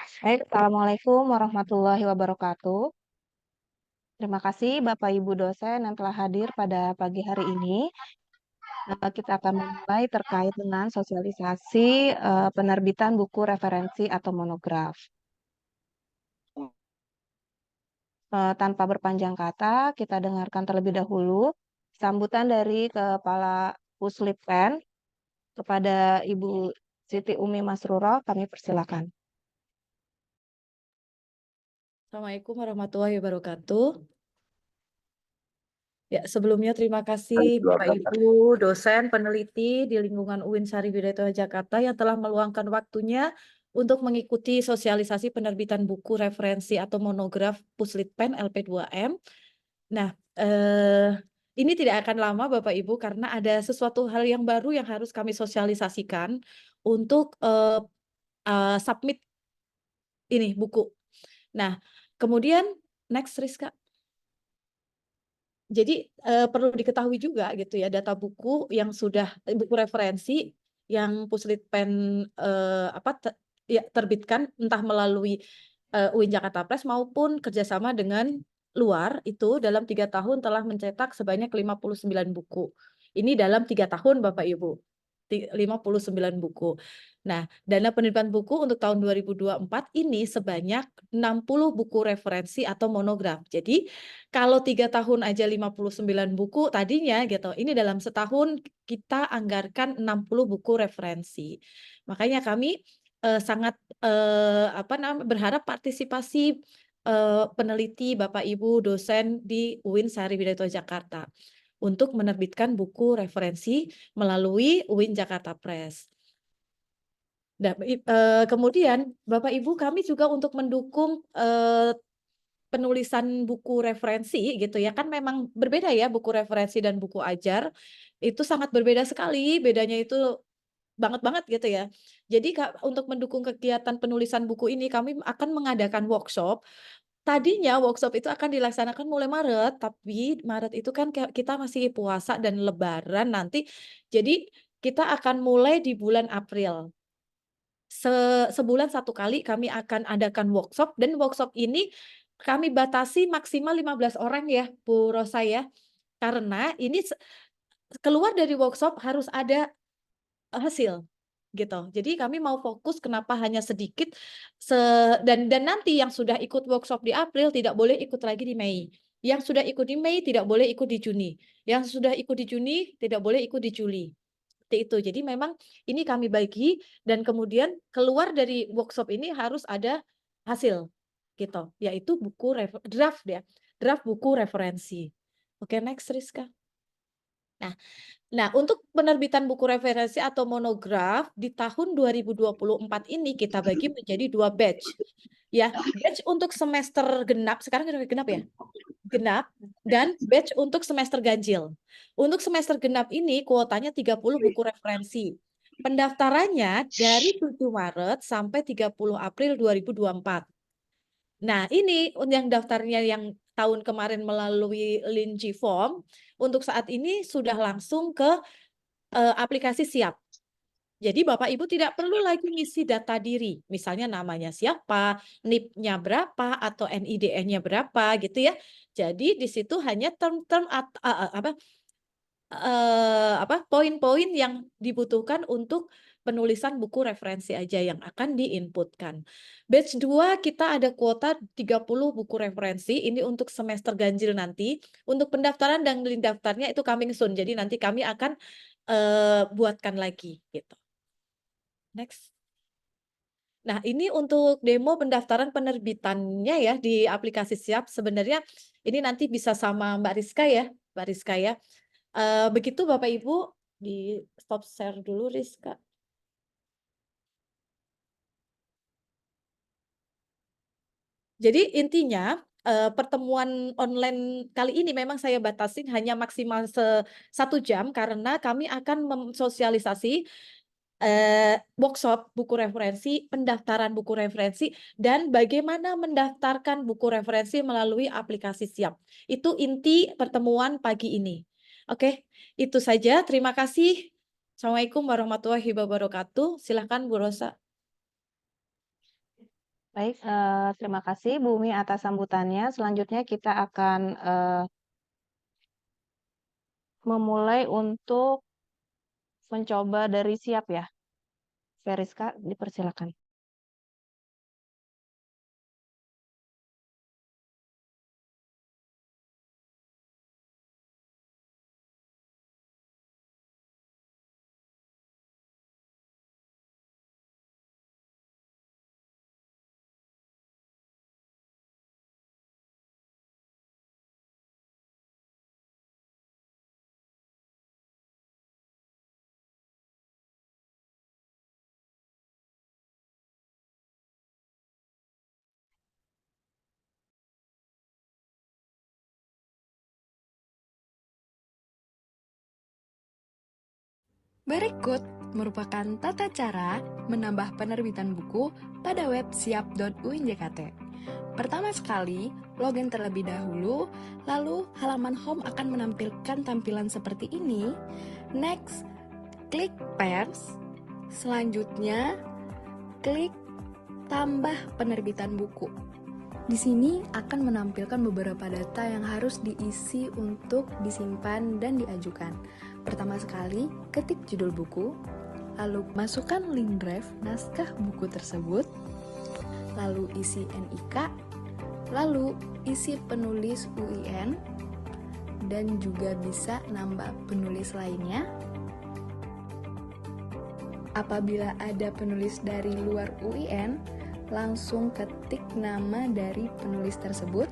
Baik, Assalamualaikum warahmatullahi wabarakatuh. Terima kasih Bapak Ibu dosen yang telah hadir pada pagi hari ini. Kita akan memulai terkait dengan sosialisasi penerbitan buku referensi atau monograf. Tanpa berpanjang kata, kita dengarkan terlebih dahulu sambutan dari Kepala Puslitpen kepada Ibu Siti Umi Masruro. Kami persilakan. Assalamualaikum warahmatullahi wabarakatuh. Ya, sebelumnya terima kasih Bapak Ibu dosen peneliti di lingkungan UIN Sari Widoto Jakarta yang telah meluangkan waktunya untuk mengikuti sosialisasi penerbitan buku referensi atau monograf Puslitpen LP2M. Nah, ini tidak akan lama Bapak Ibu karena ada sesuatu hal yang baru yang harus kami sosialisasikan untuk submit ini buku. Nah, kemudian next Rizka. Jadi perlu diketahui juga gitu ya data buku yang sudah buku referensi yang Puslitpen terbitkan entah melalui UIN Jakarta Press maupun kerjasama dengan luar itu dalam 3 tahun telah mencetak sebanyak 59 buku. Ini dalam 3 tahun Bapak Ibu. 59 buku. Nah, dana penerbitan buku untuk tahun 2024 ini sebanyak 60 buku referensi atau monograf. Jadi kalau 3 tahun aja 59 buku tadinya gitu, ini dalam setahun kita anggarkan 60 buku referensi. Makanya kami sangat berharap partisipasi peneliti Bapak Ibu dosen di UIN Sari Widoto Jakarta untuk menerbitkan buku referensi melalui UIN Jakarta Press. Nah, kemudian Bapak Ibu kami juga untuk mendukung penulisan buku referensi gitu ya, kan memang berbeda ya buku referensi dan buku ajar, itu sangat berbeda sekali, bedanya itu banget gitu ya. Jadi untuk mendukung kegiatan penulisan buku ini kami akan mengadakan workshop. Tadinya workshop itu akan dilaksanakan mulai Maret, tapi Maret itu kan kita masih puasa dan lebaran nanti, jadi kita akan mulai di bulan April. Sebulan 1 kali kami akan adakan workshop dan workshop ini kami batasi maksimal 15 orang ya, Bu Rosa ya. Karena ini keluar dari workshop harus ada hasil gitu. Jadi kami mau fokus kenapa hanya sedikit dan nanti yang sudah ikut workshop di April tidak boleh ikut lagi di Mei. Yang sudah ikut di Mei tidak boleh ikut di Juni. Yang sudah ikut di Juni tidak boleh ikut di Juli. Seperti itu. Jadi memang ini kami bagi dan kemudian keluar dari workshop ini harus ada hasil gitu, yaitu buku draft ya, draft buku referensi. Oke, next Rizka. Nah, untuk penerbitan buku referensi atau monograf di tahun 2024 ini kita bagi menjadi 2 batch. Ya, batch untuk semester genap, sekarang udah genap ya? Genap dan batch untuk semester ganjil. Untuk semester genap ini kuotanya 30 buku referensi. Pendaftarannya dari 7 Maret sampai 30 April 2024. Nah, ini yang daftarnya yang tahun kemarin melalui Linci Form, untuk saat ini sudah langsung ke aplikasi siap. Jadi Bapak Ibu tidak perlu lagi ngisi data diri, misalnya namanya siapa, NIP-nya berapa, atau NIDN-nya berapa gitu ya. Jadi di situ hanya term-term poin-poin yang dibutuhkan untuk penulisan buku referensi aja yang akan diinputkan. Batch 2 kita ada kuota 30 buku referensi, ini untuk semester ganjil nanti. Untuk pendaftaran dan link daftarnya itu coming soon, jadi nanti kami akan buatkan lagi gitu. Next. Nah, ini untuk demo pendaftaran penerbitannya ya di aplikasi siap. Sebenarnya ini nanti bisa sama Mbak Rizka ya, Mbak Rizka ya. Begitu Bapak Ibu, di stop share dulu Rizka. Jadi intinya pertemuan online kali ini memang saya batasi hanya maksimal 1 jam karena kami akan mensosialisasi workshop buku referensi, pendaftaran buku referensi, dan bagaimana mendaftarkan buku referensi melalui aplikasi siap. Itu inti pertemuan pagi ini. Oke, itu saja. Terima kasih. Assalamualaikum warahmatullahi wabarakatuh. Silakan Bu Rosa. Baik, terima kasih Bu Umi atas sambutannya. Selanjutnya kita akan memulai untuk mencoba dari siap ya. Veriska, dipersilakan. Berikut merupakan tata cara menambah penerbitan buku pada web siap.uin.jkt. Pertama sekali, login terlebih dahulu, lalu halaman home akan menampilkan tampilan seperti ini. Next, klik pers. Selanjutnya, klik tambah penerbitan buku. Di sini akan menampilkan beberapa data yang harus diisi untuk disimpan dan diajukan. Pertama sekali, ketik judul buku, lalu masukkan link drive naskah buku tersebut, lalu isi NIK, lalu isi penulis UIN, dan juga bisa nambah penulis lainnya. Apabila ada penulis dari luar UIN, langsung ketik nama dari penulis tersebut.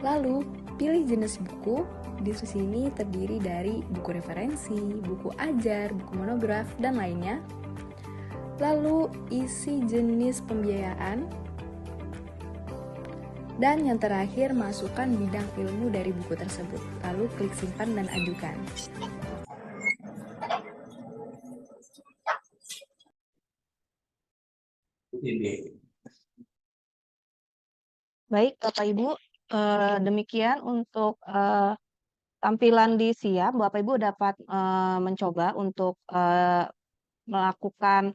Lalu, pilih jenis buku. Di sini terdiri dari buku referensi, buku ajar, buku monograf, dan lainnya. Lalu, isi jenis pembiayaan. Dan yang terakhir, masukkan bidang ilmu dari buku tersebut. Lalu, klik simpan dan ajukan. Baik, Bapak Ibu, demikian untuk tampilan di siap. Bapak Ibu dapat mencoba untuk melakukan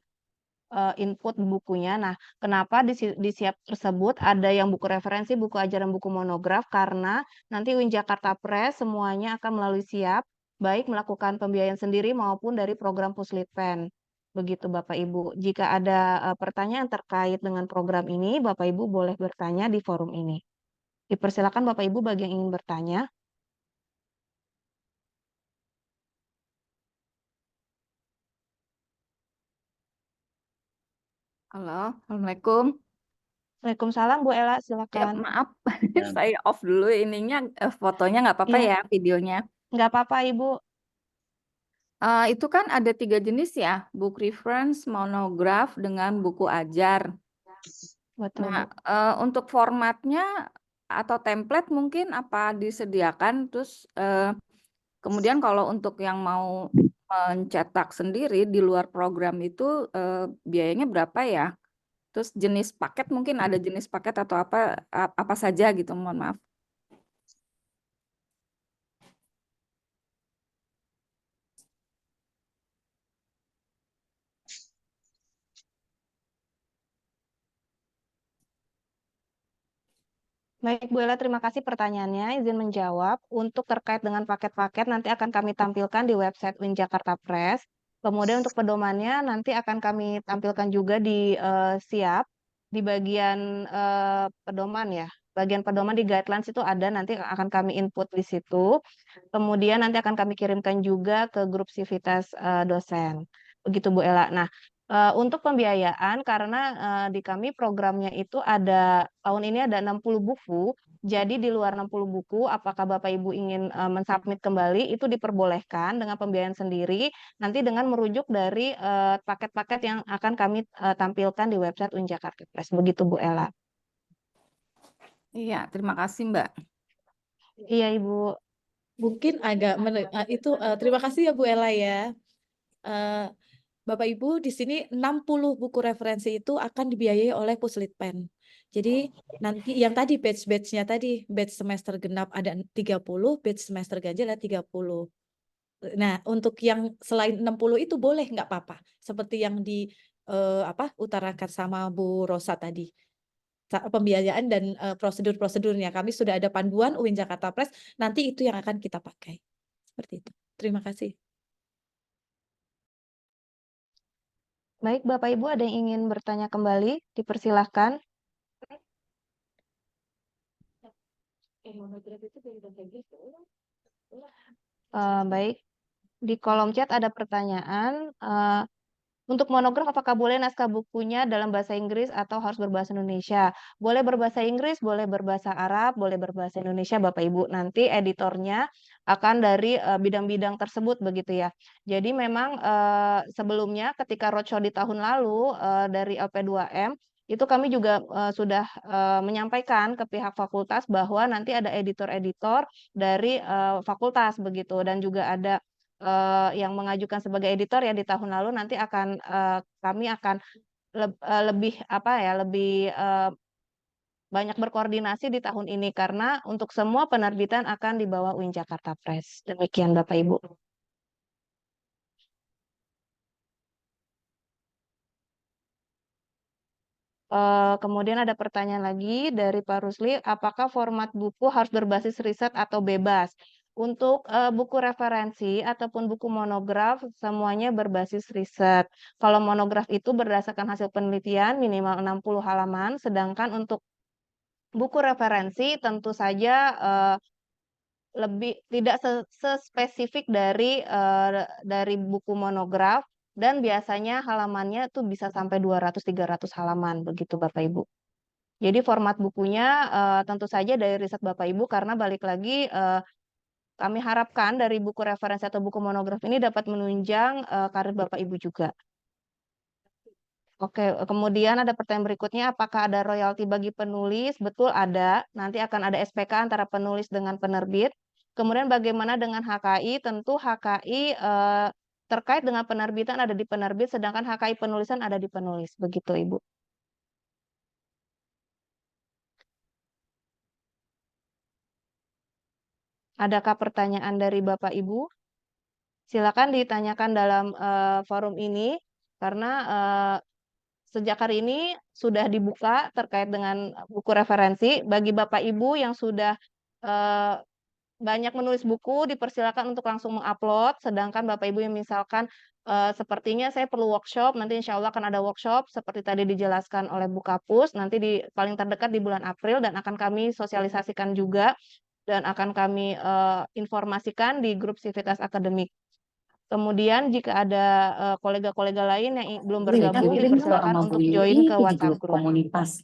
input bukunya. Nah, kenapa di siap tersebut ada yang buku referensi, buku ajaran, buku monograf? Karena nanti UIN Jakarta Press semuanya akan melalui siap, baik melakukan pembiayaan sendiri maupun dari program Puslitpen. Begitu Bapak Ibu. Jika ada pertanyaan terkait dengan program ini, Bapak Ibu boleh bertanya di forum ini. Dipersilakan Bapak Ibu bagi yang ingin bertanya. Halo, Assalamualaikum. Waalaikumsalam Bu Ella, Ya, silakan. maaf, saya off dulu ininya, fotonya nggak apa-apa Iya, ya, videonya. nggak apa-apa Ibu. Itu kan ada 3 jenis ya, book reference, monograf, dengan buku ajar. Betul Nah, Bu. untuk formatnya atau template mungkin apa disediakan, terus kemudian kalau untuk yang mau mencetak sendiri di luar program itu biayanya berapa ya? Terus jenis paket mungkin ada jenis paket atau apa saja gitu, mohon maaf. Baik, Bu Ella, terima kasih pertanyaannya. Izin menjawab. Untuk terkait dengan paket-paket, nanti akan kami tampilkan di website UIN Jakarta Press. Kemudian untuk pedomannya, nanti akan kami tampilkan juga di siap, di bagian pedoman ya. Bagian pedoman di guidelines itu ada, nanti akan kami input di situ. Kemudian nanti akan kami kirimkan juga ke grup Civitas dosen. Begitu Bu Ella. Nah, untuk pembiayaan karena di kami programnya itu ada tahun ini ada 60 buku. Jadi di luar 60 buku, apakah Bapak Ibu ingin mensubmit kembali itu diperbolehkan dengan pembiayaan sendiri nanti dengan merujuk dari paket-paket yang akan kami tampilkan di website UIN Jakarta Press. Begitu Bu Ella. Iya, terima kasih Mbak. Iya Ibu. Mungkin agak terima kasih ya Bu Ella ya. Eh, Bapak Ibu di sini 60 buku referensi itu akan dibiayai oleh Puslitpen. Jadi nanti yang tadi batch-batchnya tadi, batch semester genap ada 30, batch semester ganjil ada 30. Nah, untuk yang selain 60 itu boleh nggak apa-apa. Seperti yang di utarakan sama Bu Rosa tadi. Pembiayaan dan prosedur-prosedurnya. Kami sudah ada panduan UIN Jakarta Press, nanti itu yang akan kita pakai. Seperti itu. Terima kasih. Baik, Bapak Ibu ada yang ingin bertanya kembali? Dipersilahkan. Baik, di kolom chat ada pertanyaan. Untuk monograf apakah boleh naskah bukunya dalam bahasa Inggris atau harus berbahasa Indonesia? Boleh berbahasa Inggris, boleh berbahasa Arab, boleh berbahasa Indonesia, Bapak Ibu. Nanti editornya akan dari bidang-bidang tersebut begitu ya. Jadi memang sebelumnya ketika roadshow di tahun lalu dari LP2M itu kami juga sudah menyampaikan ke pihak fakultas bahwa nanti ada editor-editor dari fakultas begitu, dan juga ada yang mengajukan sebagai editor ya di tahun lalu. Nanti akan kami akan lebih apa ya, lebih banyak berkoordinasi di tahun ini karena untuk semua penerbitan akan di bawah UIN Jakarta Press. Demikian Bapak Ibu. Kemudian ada pertanyaan lagi dari Pak Rusli, apakah format buku harus berbasis riset atau bebas? Untuk buku referensi ataupun buku monograf, semuanya berbasis riset. Kalau monograf itu berdasarkan hasil penelitian minimal 60 halaman, sedangkan untuk buku referensi tentu saja lebih tidak sespesifik dari buku monograf, dan biasanya halamannya tuh bisa sampai 200-300 halaman begitu Bapak Ibu. Jadi format bukunya tentu saja dari riset Bapak Ibu, karena balik lagi kami harapkan dari buku referensi atau buku monograf ini dapat menunjang karir Bapak Ibu juga. Oke, kemudian ada pertanyaan berikutnya, apakah ada royalti bagi penulis? Betul ada, nanti akan ada SPK antara penulis dengan penerbit. Kemudian bagaimana dengan HKI? Tentu HKI terkait dengan penerbitan ada di penerbit, sedangkan HKI penulisan ada di penulis. Begitu Ibu. Adakah pertanyaan dari Bapak Ibu? Silakan ditanyakan dalam forum ini, karena sejak hari ini sudah dibuka terkait dengan buku referensi. Bagi Bapak Ibu yang sudah banyak menulis buku, dipersilakan untuk langsung mengupload. Sedangkan Bapak Ibu yang misalkan sepertinya saya perlu workshop, nanti insya Allah akan ada workshop seperti tadi dijelaskan oleh Bu Kapus, nanti paling terdekat di bulan April, dan akan kami sosialisasikan juga dan akan kami informasikan di grup Civitas Akademik. Kemudian jika ada kolega-kolega lain yang belum bergabung, dipersilakan untuk join ke WhatsApp group. Komunitas.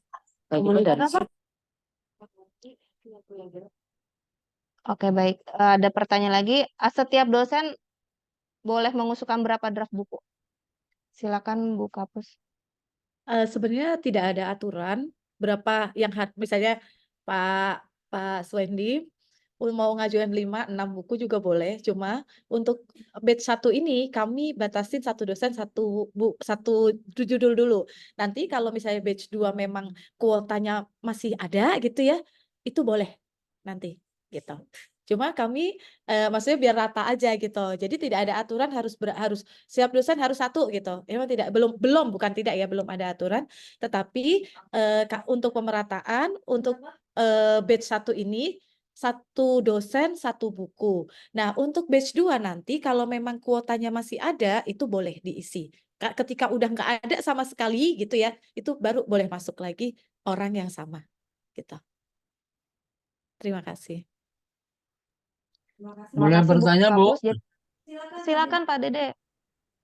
Oke, baik. Ada pertanyaan lagi. Setiap dosen boleh mengusulkan berapa draft buku? Silakan Bu Kapus. Sebenarnya tidak ada aturan berapa yang misalnya Pak Swendi mau ngajuin 5-6 buku juga boleh. Cuma untuk batch 1 ini kami batasin satu dosen satu judul dulu. Nanti kalau misalnya batch 2 memang kuotanya masih ada gitu ya, itu boleh nanti gitu. Cuma kami maksudnya biar rata aja gitu. Jadi tidak ada aturan harus setiap dosen harus satu gitu. Emang belum bukan tidak ya, belum ada aturan. Tetapi untuk pemerataan untuk batch 1 ini satu dosen satu buku. Nah, untuk batch 2 nanti kalau memang kuotanya masih ada itu boleh diisi. Ketika udah nggak ada sama sekali gitu ya, itu baru boleh masuk lagi orang yang sama gitu. Terima kasih. Boleh bertanya, Bu? Silakan Pak Dede.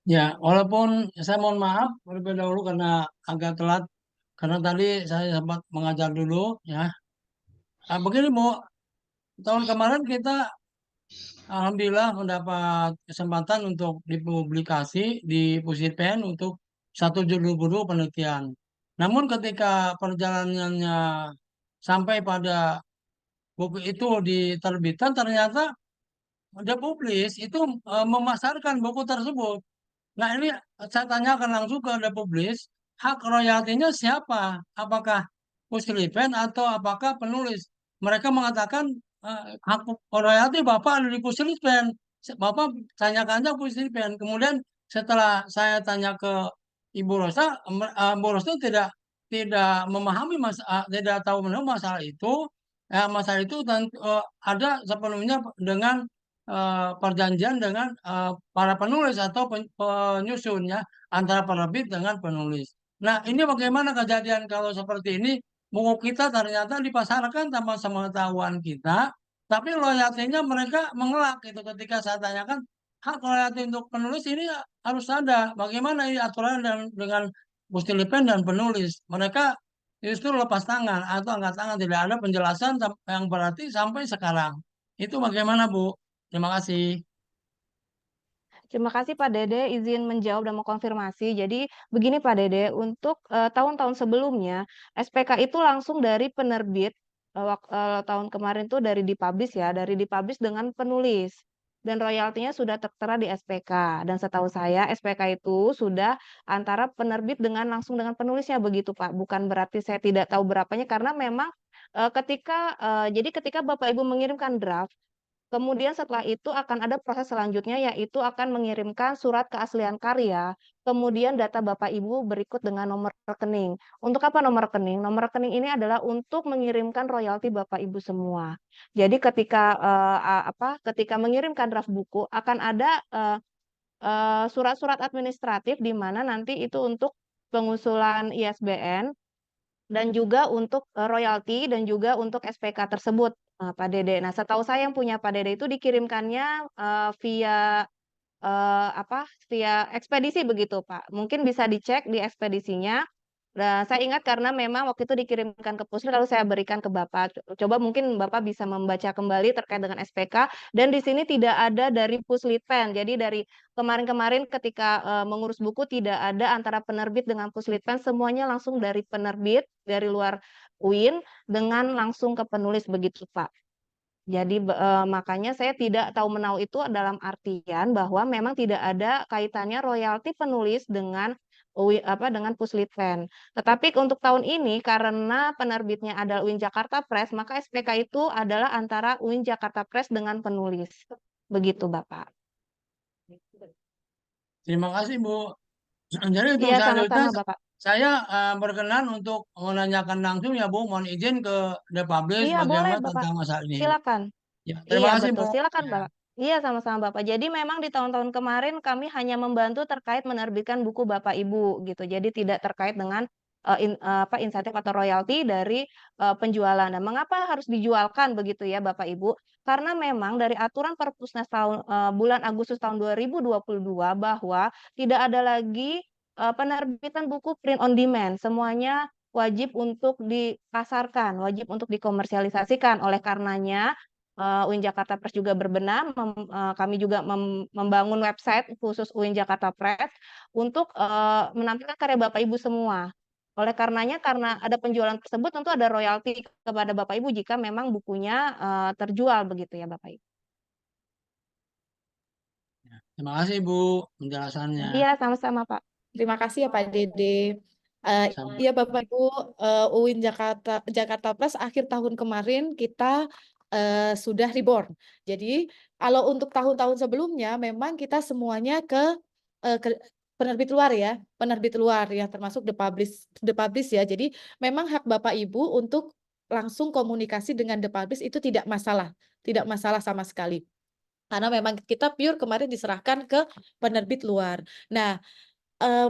Ya, walaupun saya mohon maaf terlebih dahulu karena agak telat, karena tadi saya sempat mengajar dulu ya. Nah, begini Bu, tahun kemarin kita alhamdulillah mendapat kesempatan untuk dipublikasi di Pusipen untuk satu judul buku penelitian. Namun ketika perjalanannya sampai pada buku itu diterbitkan, ternyata The Publish itu memasarkan buku tersebut. Nah ini saya tanyakan langsung ke The Publish, hak royaltinya siapa? Apakah Puslipen atau apakah penulis? Mereka mengatakan hak royalti Bapak ada di Puslipen. Bapak tanyakan aja Puslipen. Kemudian setelah saya tanya ke Ibu Rosa, Bu Rosa tidak memahami tidak tahu masalah itu. Masalah itu ada sepenuhnya dengan perjanjian dengan para penulis atau penyusun ya, antara penerbit dengan penulis. Nah, ini bagaimana kejadian kalau seperti ini? Buku kita ternyata dipasarkan tanpa sepengetahuan kita, tapi royaltinya mereka mengelak gitu. Ketika saya tanyakan, hak royalti untuk penulis ini harus ada. Bagaimana ini aturan dengan Mustilipin dan penulis? Mereka justru lepas tangan atau angkat tangan, tidak ada penjelasan yang berarti sampai sekarang. Itu bagaimana, Bu? Terima kasih. Terima kasih Pak Dede izin menjawab dan mengkonfirmasi. Jadi begini Pak Dede, untuk tahun-tahun sebelumnya SPK itu langsung dari penerbit, tahun kemarin tuh dari dipublish ya, dari dipublish dengan penulis. Dan royaltinya sudah tertera di SPK. Dan setahu saya SPK itu sudah antara penerbit dengan langsung dengan penulisnya begitu Pak. Bukan berarti saya tidak tahu berapanya karena memang jadi ketika Bapak Ibu mengirimkan draft, kemudian setelah itu akan ada proses selanjutnya yaitu akan mengirimkan surat keaslian karya, kemudian data Bapak Ibu berikut dengan nomor rekening. Untuk apa nomor rekening? Nomor rekening ini adalah untuk mengirimkan royalti Bapak Ibu semua. Jadi ketika mengirimkan draft buku akan ada surat-surat administratif di mana nanti itu untuk pengusulan ISBN dan juga untuk royalti dan juga untuk SPK tersebut, Pak Dede. Nah, setahu saya yang punya Pak Dede itu dikirimkannya via via ekspedisi begitu, Pak. Mungkin bisa dicek di ekspedisinya. Nah, saya ingat karena memang waktu itu dikirimkan ke Puslit lalu saya berikan ke Bapak. Coba mungkin Bapak bisa membaca kembali terkait dengan SPK dan di sini tidak ada dari Puslitpen. Jadi dari kemarin-kemarin ketika mengurus buku tidak ada antara penerbit dengan Puslitpen, semuanya langsung dari penerbit dari luar UIN dengan langsung ke penulis begitu, Pak. Jadi makanya saya tidak tahu menau itu dalam artian bahwa memang tidak ada kaitannya royalti penulis dengan dengan Puslitpen. Tetapi untuk tahun ini karena penerbitnya adalah UIN Jakarta Press, maka SPK itu adalah antara UIN Jakarta Press dengan penulis. Begitu, Bapak. Terima kasih, Bu. Jadi untuk Iya, selanjutnya sama-sama, Bapak. saya berkenan untuk menanyakan langsung ya, Bu. Mohon izin ke The Publish Iya, boleh, bagaimana Bapak. tentang masalah ini. Silakan. Ya, Iya, terima kasih, betul. Bu. Silakan, Ya. Bapak. Iya, sama-sama, Bapak. Jadi memang di tahun-tahun kemarin kami hanya membantu terkait menerbitkan buku Bapak Ibu gitu. Jadi tidak terkait dengan insentif atau royalti dari penjualan. Nah, mengapa harus dijualkan begitu ya, Bapak Ibu? Karena memang dari aturan Perpusnas bulan Agustus tahun 2022 bahwa tidak ada lagi penerbitan buku print on demand. Semuanya wajib untuk dipasarkan, wajib untuk dikomersialisasikan. Oleh karenanya UIN Jakarta Press juga berbenah, kami juga membangun website khusus UIN Jakarta Press untuk menampilkan karya Bapak Ibu semua. Oleh karenanya, karena ada penjualan tersebut, tentu ada royalti kepada Bapak Ibu jika memang bukunya terjual begitu ya Bapak Ibu. Terima kasih, Bu, penjelasannya. Iya, sama-sama Pak. Terima kasih ya Pak Dede. Sama. Iya Bapak Ibu, UIN Jakarta Press akhir tahun kemarin kita sudah reborn. Jadi kalau untuk tahun-tahun sebelumnya memang kita semuanya ke penerbit luar ya, penerbit luar ya termasuk the publish ya. Jadi memang hak Bapak Ibu untuk langsung komunikasi dengan the publish itu tidak masalah sama sekali. Karena memang kita pure kemarin diserahkan ke penerbit luar. Nah,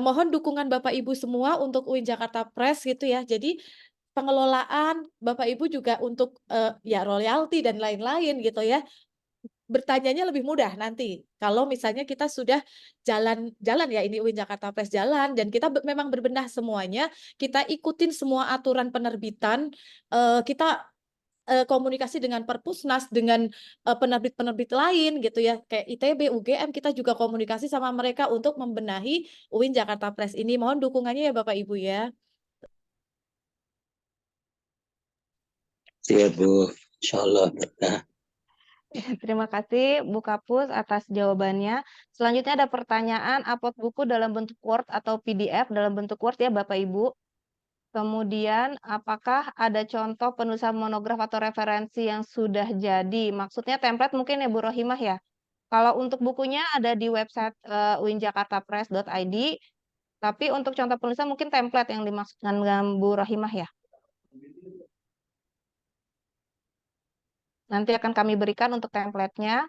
mohon dukungan Bapak Ibu semua untuk UIN Jakarta Press gitu ya. Jadi pengelolaan Bapak Ibu juga untuk ya royalti dan lain-lain gitu ya. Bertanyanya lebih mudah nanti kalau misalnya kita sudah jalan ya ini UIN Jakarta Press jalan dan kita memang berbenah semuanya, kita ikutin semua aturan penerbitan, kita komunikasi dengan Perpusnas, dengan penerbit-penerbit lain gitu ya, kayak ITB, UGM, kita juga komunikasi sama mereka untuk membenahi UIN Jakarta Press ini. Mohon dukungannya ya Bapak Ibu ya. Siap, Bu. Insyaallah berkah. Terima kasih Bu Kapus atas jawabannya. Selanjutnya ada pertanyaan upload buku dalam bentuk Word atau PDF dalam bentuk Word ya Bapak Ibu. Kemudian apakah ada contoh penulisan monograf atau referensi yang sudah jadi? Maksudnya template mungkin ya Bu Rohimah ya. Kalau untuk bukunya ada di website uinjakartapress.id. Tapi untuk contoh penulisan mungkin template yang dimaksudkan dengan Bu Rahimah ya. Nanti akan kami berikan untuk template-nya.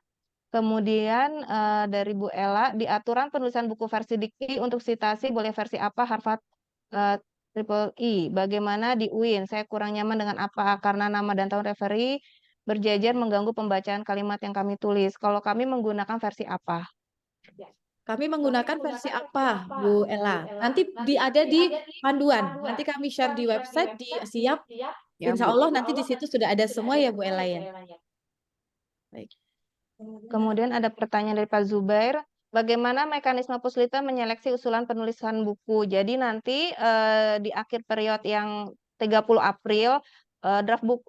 Kemudian dari Bu Ella, di aturan penulisan buku versi dikti untuk citasi boleh versi apa Harvard triple I. Bagaimana di UIN? Saya kurang nyaman dengan apa? Karena nama dan tahun referi berjajar mengganggu pembacaan kalimat yang kami tulis. Kalau kami menggunakan versi apa? Kami menggunakan versi apa, Bu Ella? Nanti ada di panduan. Nanti kami share di website di Siap. Ya, Insya Bu. Allah nanti di situ sudah ada semua ya Bu Ella ya. Baik. Kemudian ada pertanyaan dari Pak Zubair. Bagaimana mekanisme Puslita menyeleksi usulan penulisan buku? Jadi nanti di akhir periode yang 30 April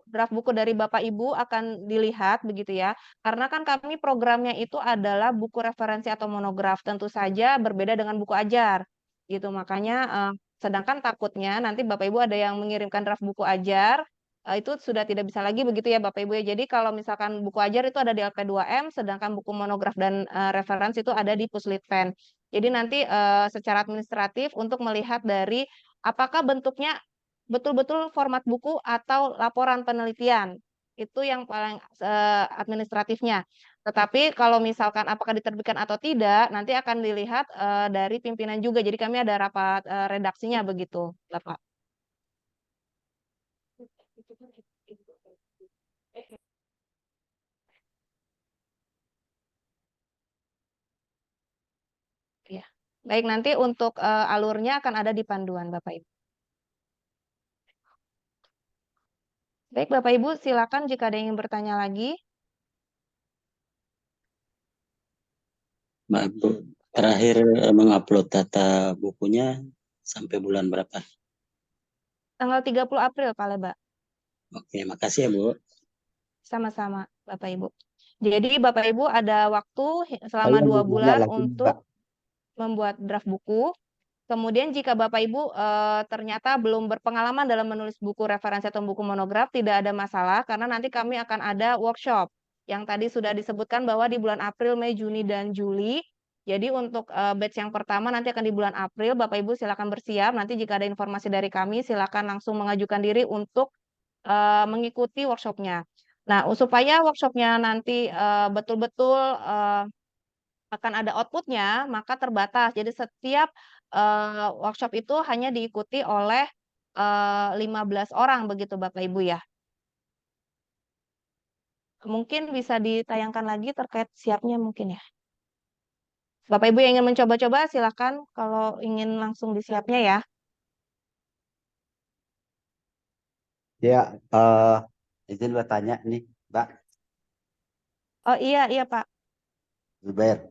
draft buku dari Bapak Ibu akan dilihat begitu ya. Karena kan kami programnya itu adalah buku referensi atau monograf, tentu saja berbeda dengan buku ajar. Gitu. Makanya sedangkan takutnya nanti Bapak Ibu ada yang mengirimkan draft buku ajar itu sudah tidak bisa lagi begitu ya Bapak Ibu ya. Jadi kalau misalkan buku ajar itu ada di LP2M, sedangkan buku monograf dan referensi itu ada di Puslitpen. Jadi nanti secara administratif untuk melihat dari apakah bentuknya betul-betul format buku atau laporan penelitian. Itu yang paling administratifnya. Tetapi kalau misalkan apakah diterbitkan atau tidak, nanti akan dilihat dari pimpinan juga. Jadi kami ada rapat redaksinya begitu, Bapak. Ya. Baik, nanti untuk alurnya akan ada di panduan Bapak Ibu. Baik, Bapak Ibu, silakan jika ada yang ingin bertanya lagi. Maaf Bu, terakhir mengupload data bukunya sampai bulan berapa? Tanggal 30 April, Pak Leba. Oke, makasih ya Bu. Sama-sama, Bapak Ibu. Jadi Bapak Ibu ada waktu selama Saya 2 mau nanya bulan lagi, untuk Mbak. membuat draft buku. Kemudian jika Bapak Ibu ternyata belum berpengalaman dalam menulis buku referensi atau buku monograf, tidak ada masalah karena nanti kami akan ada workshop yang tadi sudah disebutkan bahwa di bulan April, Mei, Juni, dan Juli. Jadi untuk batch yang pertama nanti akan di bulan April, Bapak Ibu silakan bersiap. Nanti jika ada informasi dari kami, silakan langsung mengajukan diri untuk mengikuti workshopnya. Nah, supaya workshopnya nanti betul-betul akan ada outputnya, maka terbatas. Jadi setiap workshop itu hanya diikuti oleh 15 orang begitu Bapak Ibu ya. Mungkin bisa ditayangkan lagi terkait siapnya mungkin ya. Bapak Ibu yang ingin mencoba-coba silakan kalau ingin langsung disiapnya ya. Ya, izin bertanya nih, Mbak Oh iya Pak. Zubair.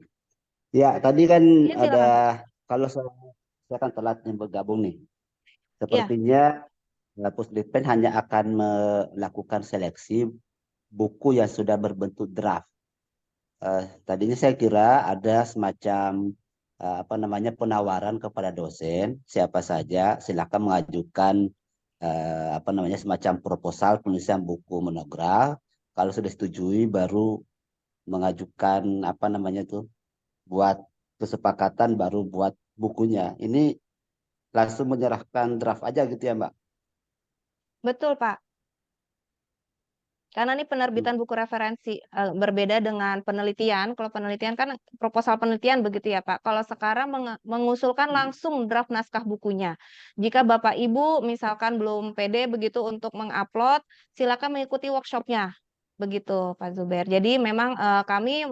Ya, tadi kan Iya ada, silakan. kalau saya kan telat nih bergabung nih. Iya, Sepertinya Puslitpen hanya akan melakukan seleksi buku yang sudah berbentuk draft. Tadinya saya kira ada semacam apa namanya penawaran kepada dosen, siapa saja silakan mengajukan apa namanya semacam proposal penulisan buku monograf. Kalau sudah setujui baru mengajukan apa namanya tuh buat kesepakatan baru buat bukunya. Ini langsung menyerahkan draft aja gitu ya, Mbak? betul Pak. Karena ini penerbitan buku referensi berbeda dengan penelitian. Kalau penelitian kan proposal penelitian begitu ya Pak. Kalau sekarang mengusulkan langsung draft naskah bukunya. Jika Bapak Ibu misalkan belum pede begitu untuk mengupload, silakan mengikuti workshopnya. Begitu Pak Zubair. Jadi memang kami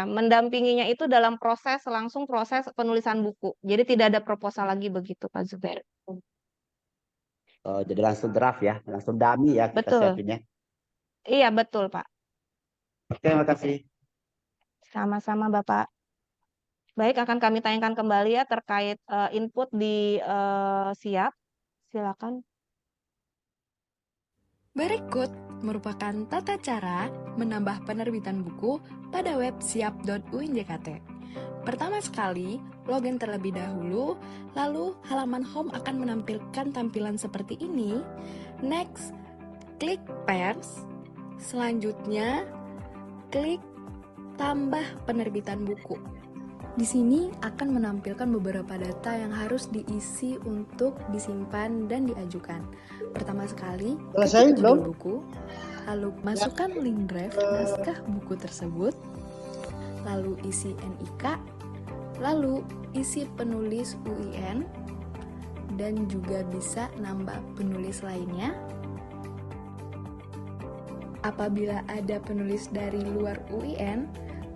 mendampinginya itu dalam proses langsung proses penulisan buku. Jadi tidak ada proposal lagi begitu Pak Zubair. Jadi langsung draft ya, langsung dummy ya kita Betul. siapinnya. Iya betul Pak. Oke, makasih. Sama-sama Bapak. Baik, akan kami tayangkan kembali ya terkait input di Siap. Silakan. Berikut merupakan tata cara menambah penerbitan buku pada web siap.uinjkt. Pertama sekali, login terlebih dahulu, lalu halaman home akan menampilkan tampilan seperti ini. Next, klik pers. Selanjutnya, klik tambah penerbitan buku. Di sini akan menampilkan beberapa data yang harus diisi untuk disimpan dan diajukan. Pertama sekali, ketik judul buku, lalu masukkan link drive naskah buku tersebut, lalu isi NIK, lalu isi penulis UIN, dan juga bisa nambah penulis lainnya. Apabila ada penulis dari luar UIN,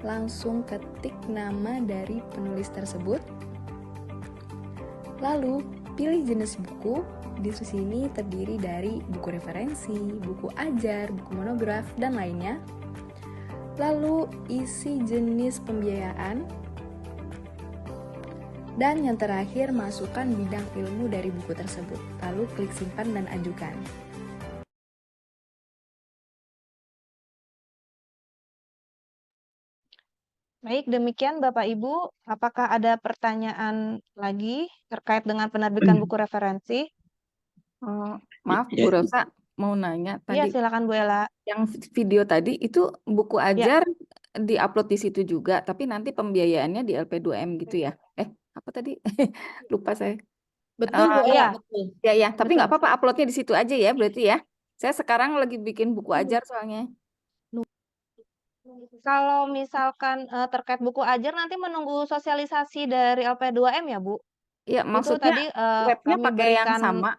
langsung ketik nama dari penulis tersebut. Lalu, pilih jenis buku. Di sini terdiri dari buku referensi, buku ajar, buku monograf, dan lainnya. Lalu, isi jenis pembiayaan. Dan yang terakhir, masukkan bidang ilmu dari buku tersebut. Lalu, klik simpan dan ajukan. Baik, demikian Bapak Ibu. Apakah ada pertanyaan lagi terkait dengan penerbitan buku referensi? Maaf Ya, Bu Rosa, mau nanya Iya, tadi silakan Bu Ella. yang video tadi itu buku Ya, ajar diupload di situ juga, tapi nanti pembiayaannya di LP2M gitu ya? Apa tadi? Lupa saya. Betul Bu iya, Ella, betul. Ya, tapi nggak betul. apa-apa uploadnya di situ aja ya berarti ya. Saya sekarang lagi bikin buku ajar soalnya. Kalau misalkan terkait buku ajar nanti menunggu sosialisasi dari LP2M ya, Bu? Iya, Itu maksudnya tadi webnya kami pakai yang berikan, sama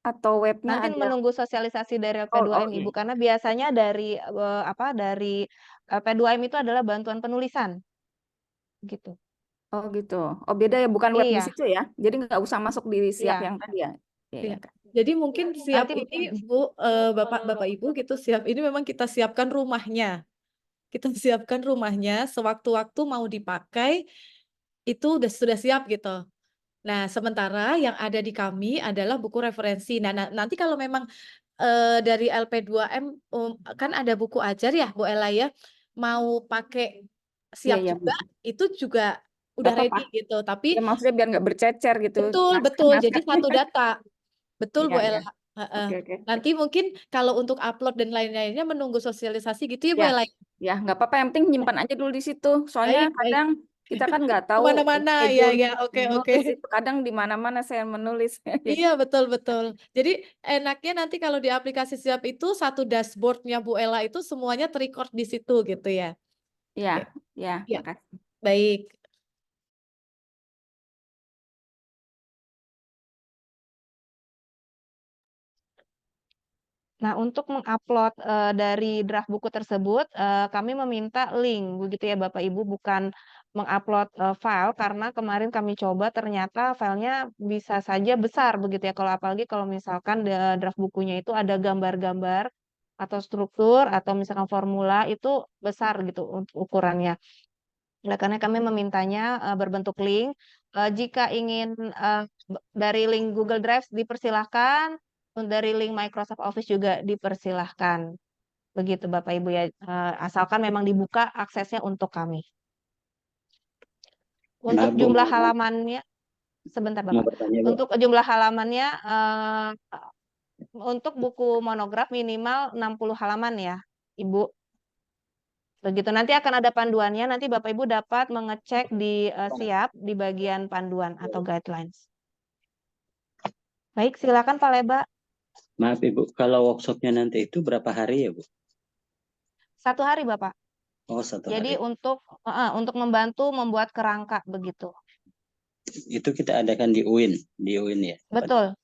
atau webnya nanti ada? menunggu sosialisasi dari Oh, LP2M iya. Ibu, karena biasanya dari dari LP2M itu adalah bantuan penulisan, gitu. Oh gitu. Oh beda ya, bukan web di Iya, situ ya. Jadi nggak usah masuk di siap iya. yang tadi ya. Iya, Iya. ya, Kak. Jadi mungkin siap Nanti ini Bu, Bapak Ibu gitu, siap ini memang kita siapkan rumahnya. Kita siapkan rumahnya, sewaktu-waktu mau dipakai itu sudah siap gitu. Nah, sementara yang ada di kami adalah buku referensi. Nah, nanti kalau memang dari LP2M kan ada buku ajar ya, Bu Ella ya, mau pakai Iya, siap iya, Bu. juga, itu juga Nggak udah apa-apa. ready gitu. Tapi Ya maksudnya biar nggak bercecer gitu. betul, betul. Jadi Naskah-naskahnya. satu data. Betul Iya, Bu iya. Ella. Heeh. Oke, oke. Nanti mungkin kalau untuk upload dan lain-lainnya menunggu sosialisasi gitu ya Bu Ya, Ella. ya nggak apa-apa. Yang penting nyimpan aja dulu di situ. Soalnya Baik, baik. kadang kita kan nggak tahu Kemana-mana, ya, schedule ya, oke, oke. menulis itu kadang di mana-mana saya menulis. Iya, betul, betul. Jadi enaknya nanti kalau di aplikasi Siap itu satu dashboardnya Bu Ella itu semuanya terrecord di situ gitu ya. Ya, Oke. ya, Ya, makasih. baik. Nah, untuk mengupload dari draft buku tersebut, kami meminta link, begitu ya Bapak Ibu, bukan mengupload file, karena kemarin kami coba ternyata filenya bisa saja besar, begitu ya. Kalau apalagi kalau misalkan draft bukunya itu ada gambar-gambar atau struktur atau misalkan formula itu besar gitu untuk ukurannya. Oleh karena kami memintanya berbentuk link. Jika ingin dari link Google Drive dipersilahkan, dari link Microsoft Office juga dipersilahkan. Begitu Bapak Ibu ya, asalkan memang dibuka aksesnya untuk kami. Untuk maaf Bu, jumlah halamannya, sebentar mau Bapak. bertanya Bu. Untuk jumlah halamannya, untuk buku monograf minimal 60 halaman ya, Ibu. Begitu, nanti akan ada panduannya, nanti Bapak Ibu dapat mengecek di Siap, di bagian panduan atau guidelines. Baik, silakan Pak Leba. Maaf Ibu, kalau workshopnya nanti itu berapa hari ya Bu? 1 hari Bapak. Oh, 1 Jadi hari. untuk membantu membuat kerangka begitu. Itu kita adakan di UIN ya. Betul,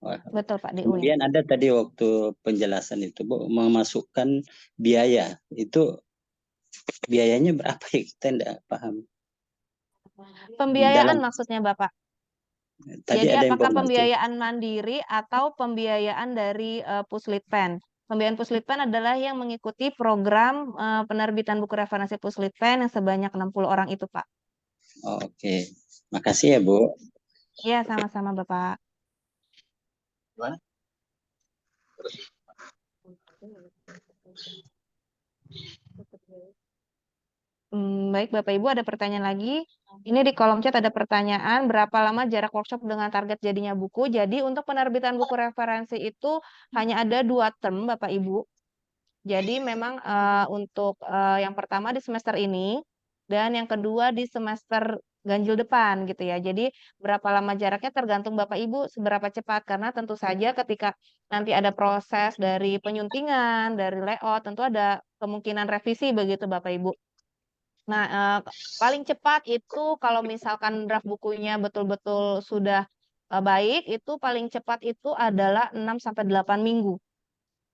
Wah. betul Pak, di UIN. Kemudian ada tadi waktu penjelasan itu Bu, memasukkan biaya. Itu biayanya berapa ya? Kita tidak paham. Pembiayaan Dalam maksudnya Bapak. tadi Jadi ada apakah informasi. pembiayaan mandiri atau pembiayaan dari Puslitpen? Pembiayaan Puslitpen adalah yang mengikuti program penerbitan buku referensi Puslitpen yang sebanyak 60 orang itu Pak. Oh, oke. Makasih ya Bu. Iya, sama-sama Bapak. Baik, Bapak Ibu ada pertanyaan lagi. Ini di kolom chat ada pertanyaan, berapa lama jarak workshop dengan target jadinya buku? Jadi untuk penerbitan buku referensi itu hanya ada 2 term, Bapak Ibu. Jadi memang untuk yang pertama di semester ini, dan yang kedua di semester ganjil depan gitu ya. Jadi berapa lama jaraknya tergantung Bapak Ibu seberapa cepat, karena tentu saja ketika nanti ada proses dari penyuntingan, dari layout, tentu ada kemungkinan revisi begitu Bapak Ibu. Nah, paling cepat itu kalau misalkan draft bukunya betul-betul sudah baik, itu paling cepat itu adalah 6 sampai 8 minggu.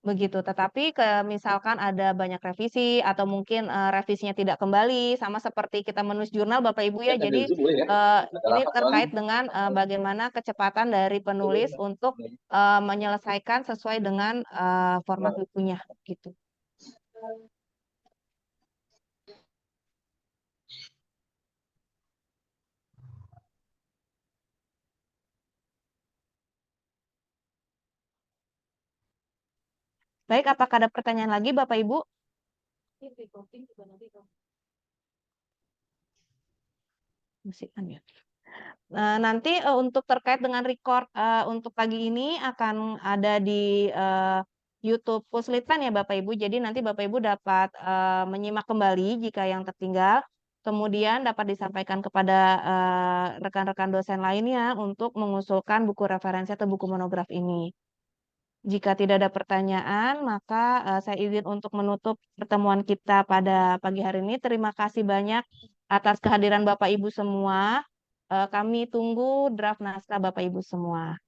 Begitu. Tetapi misalkan ada banyak revisi atau mungkin revisinya tidak kembali, sama seperti kita menulis jurnal Bapak Ibu ya. Jadi ini terkait dengan bagaimana kecepatan dari penulis untuk menyelesaikan sesuai dengan format bukunya gitu. Baik, apakah ada pertanyaan lagi Bapak Ibu? Musikan ya. Nanti untuk terkait dengan record untuk pagi ini akan ada di YouTube Puslitan ya Bapak Ibu. Jadi nanti Bapak Ibu dapat menyimak kembali jika yang tertinggal. Kemudian dapat disampaikan kepada rekan-rekan dosen lainnya untuk mengusulkan buku referensi atau buku monograf ini. Jika tidak ada pertanyaan, maka saya izin untuk menutup pertemuan kita pada pagi hari ini. Terima kasih banyak atas kehadiran Bapak Ibu semua. Kami tunggu draft naskah Bapak Ibu semua.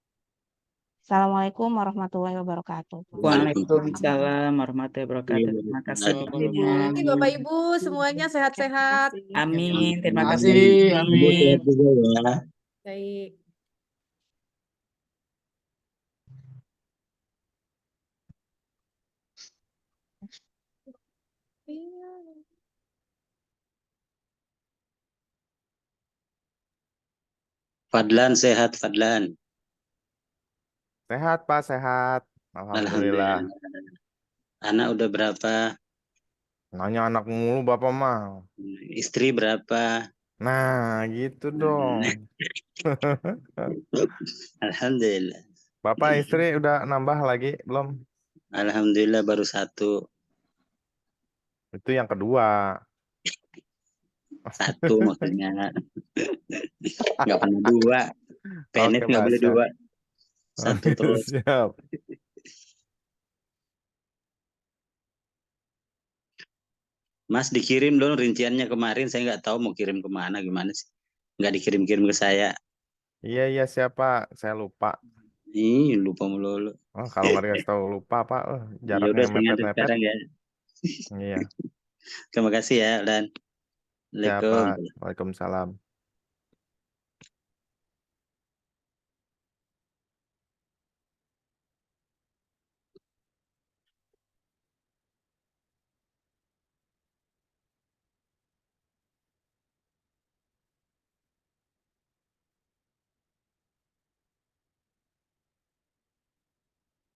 Assalamualaikum warahmatullahi wabarakatuh. Waalaikumsalam warahmatullahi wabarakatuh. Terima kasih Ibu. Terima kasih Bapak Ibu semuanya sehat-sehat. Amin. Terima Terima kasih. kasih. Amin. Sehat juga ya. Baik. Fadlan sehat, Fadlan. Sehat Pak, sehat. Alhamdulillah. Anak udah berapa? Nanya anak mulu Bapak mah. Istri berapa? Nah, gitu dong. Alhamdulillah. Bapak istri udah nambah lagi belum? Alhamdulillah baru 1. Itu yang kedua. 1 maksudnya. Nggak pernah 2. Penet Oke, nggak Pak, boleh siap. 2. 1 terus. Siap. Mas dikirim dong rinciannya kemarin. Saya nggak tahu mau kirim kemana gimana sih. Nggak dikirim-kirim ke saya. Iya, siapa? Saya lupa. Ih, lupa mulu. Oh, kalau nggak dikasih tahu lupa Pak. Ya Jaraknya udah saya nganter mepet-mepet. sekarang ya. Iya. Terima kasih ya dan Siapa? Assalamualaikum. Waalaikumsalam.